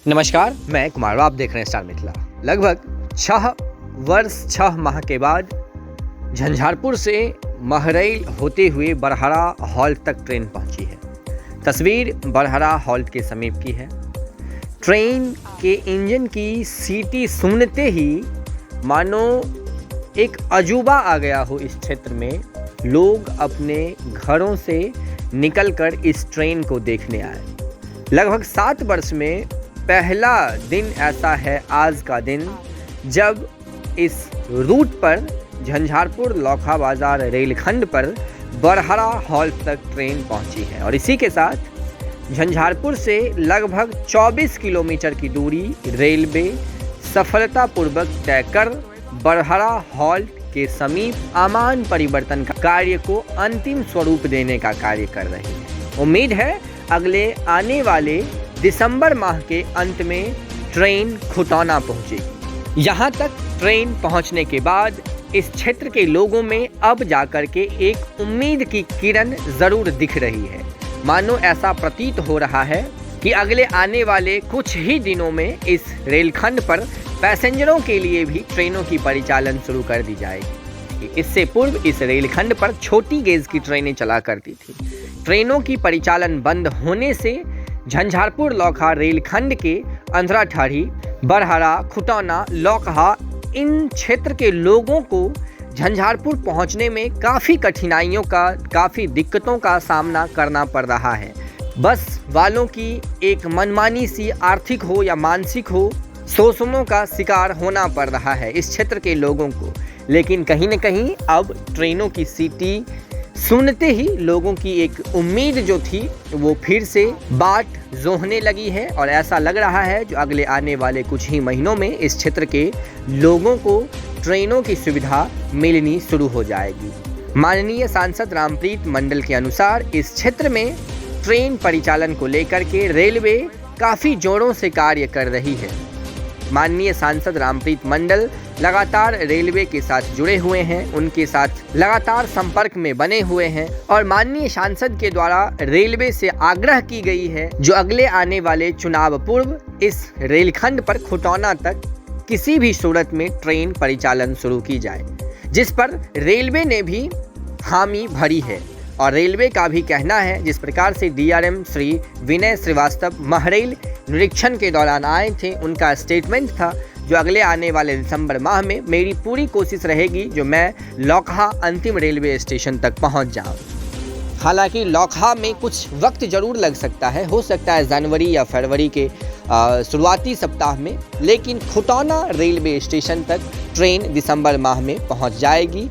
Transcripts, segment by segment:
नमस्कार, मैं कुमार। आप देख रहे हैं स्टार मिथिला। लगभग 6 वर्ष 6 माह के बाद झंझारपुर से महरैल होते हुए बरहरा हॉल्ट तक ट्रेन पहुंची है। तस्वीर बरहरा हॉल्ट के समीप की है। ट्रेन के इंजन की सीटी सुनते ही मानो एक अजूबा आ गया हो इस क्षेत्र में। लोग अपने घरों से निकलकर इस ट्रेन को देखने आए। लगभग 7 वर्ष में पहला दिन ऐसा है आज का दिन जब इस रूट पर झंझारपुर लौखा बाजार रेलखंड पर बरहरा हॉल्ट तक ट्रेन पहुंची है। और इसी के साथ झंझारपुर से लगभग 24 किलोमीटर की दूरी रेलवे सफलतापूर्वक तय कर बरहरा हॉल्ट के समीप आमान परिवर्तन का कार्य को अंतिम स्वरूप देने का कार्य कर रही है। उम्मीद है अगले आने वाले दिसंबर माह के अंत में ट्रेन खुटौना पहुंचेगी। यहाँ तक ट्रेन पहुंचने के बाद इस क्षेत्र के लोगों में अब जाकर के एक उम्मीद की किरण जरूर दिख रही है। मानो ऐसा प्रतीत हो रहा है कि अगले आने वाले कुछ ही दिनों में इस रेलखंड पर पैसेंजरों के लिए भी ट्रेनों की परिचालन शुरू कर दी जाएगी। इससे पूर्व इस रेलखंड पर छोटी गेज की ट्रेनें चला करती थी। ट्रेनों की परिचालन बंद होने से झंझारपुर लौखा रेलखंड के अंधराठाड़ी, बरहरा, खुटौना, लौकहा इन क्षेत्र के लोगों को झंझारपुर पहुंचने में काफ़ी कठिनाइयों का, काफ़ी दिक्कतों का सामना करना पड़ रहा है। बस वालों की एक मनमानी सी आर्थिक हो या मानसिक हो शोषणों का शिकार होना पड़ रहा है इस क्षेत्र के लोगों को। लेकिन कहीं न कहीं अब ट्रेनों की सीटी सुनते ही लोगों की एक उम्मीद जो थी वो फिर से बाट जोहने लगी है। और ऐसा लग रहा है जो अगले आने वाले कुछ ही महीनों में इस क्षेत्र के लोगों को ट्रेनों की सुविधा मिलनी शुरू हो जाएगी। माननीय सांसद रामप्रीत मंडल के अनुसार इस क्षेत्र में ट्रेन परिचालन को लेकर के रेलवे काफ़ी जोरों से कार्य कर रही है। माननीय सांसद रामप्रीत मंडल लगातार रेलवे के साथ जुड़े हुए हैं, उनके साथ लगातार संपर्क में बने हुए हैं। और माननीय सांसद के द्वारा रेलवे से आग्रह की गई है जो अगले आने वाले चुनाव पूर्व इस रेलखंड पर खुटौना तक किसी भी सूरत में ट्रेन परिचालन शुरू की जाए, जिस पर रेलवे ने भी हामी भरी है। और रेलवे का भी कहना है, जिस प्रकार से DRM श्री विनय श्रीवास्तव महरैल निरीक्षण के दौरान आए थे, उनका स्टेटमेंट था जो अगले आने वाले दिसंबर माह में मेरी पूरी कोशिश रहेगी जो मैं लौकहा अंतिम रेलवे स्टेशन तक पहुंच जाऊं। हालांकि लौकहा में कुछ वक्त जरूर लग सकता है, हो सकता है जनवरी या फरवरी के शुरुआती सप्ताह में, लेकिन खुटौना रेलवे स्टेशन तक ट्रेन दिसंबर माह में पहुँच जाएगी।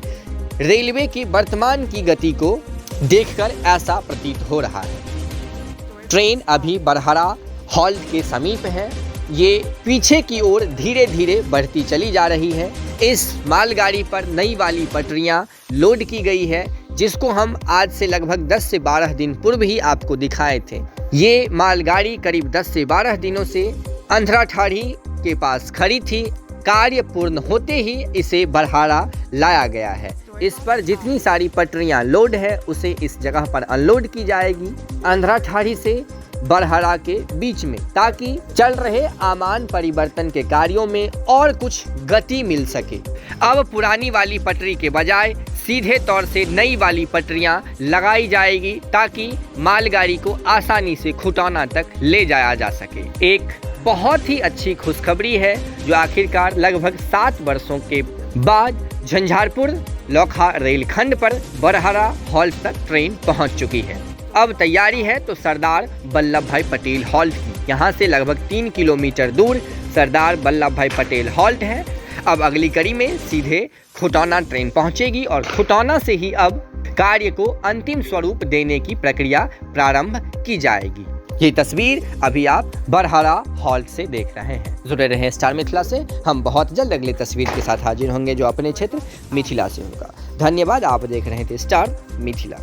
रेलवे की वर्तमान की गति को देखकर ऐसा प्रतीत हो रहा है। ट्रेन अभी बरहरा हॉल्ट के समीप है। ये पीछे की ओर धीरे धीरे बढ़ती चली जा रही है। इस मालगाड़ी पर नई वाली पटरियां लोड की गई है, जिसको हम आज से लगभग 10 से 12 दिन पूर्व ही आपको दिखाए थे। ये मालगाड़ी करीब 10 से 12 दिनों से अंधराठाड़ी के पास खड़ी थी। कार्य पूर्ण होते ही इसे बरहरा लाया गया है। इस पर जितनी सारी पटरियां लोड है उसे इस जगह पर अनलोड की जाएगी अंधराठाड़ी से बरहरा के बीच में, ताकि चल रहे आमान परिवर्तन के कार्यों में और कुछ गति मिल सके। अब पुरानी वाली पटरी के बजाय सीधे तौर से नई वाली पटरियां लगाई जाएगी ताकि मालगाड़ी को आसानी से खुटौना तक ले जाया जा सके। एक बहुत ही अच्छी खुशखबरी है जो आखिरकार लगभग 7 वर्षों के बाद झंझारपुर लौखा रेलखंड पर बरहरा हॉल्ट तक ट्रेन पहुंच चुकी है। अब तैयारी है तो सरदार वल्लभ भाई पटेल हॉल्ट की। यहाँ से लगभग 3 किलोमीटर दूर सरदार वल्लभ भाई पटेल हॉल्ट है। अब अगली कड़ी में सीधे खुटौना ट्रेन पहुंचेगी और खुटौना से ही अब कार्य को अंतिम स्वरूप देने की प्रक्रिया प्रारंभ की जाएगी। ये तस्वीर अभी आप बरहरा हॉल्ट से देख रहे हैं। जुड़े रहें स्टार मिथिला से। हम बहुत जल्द अगली तस्वीर के साथ हाजिर होंगे जो अपने क्षेत्र मिथिला से होगा। धन्यवाद। आप देख रहे थे स्टार मिथिला।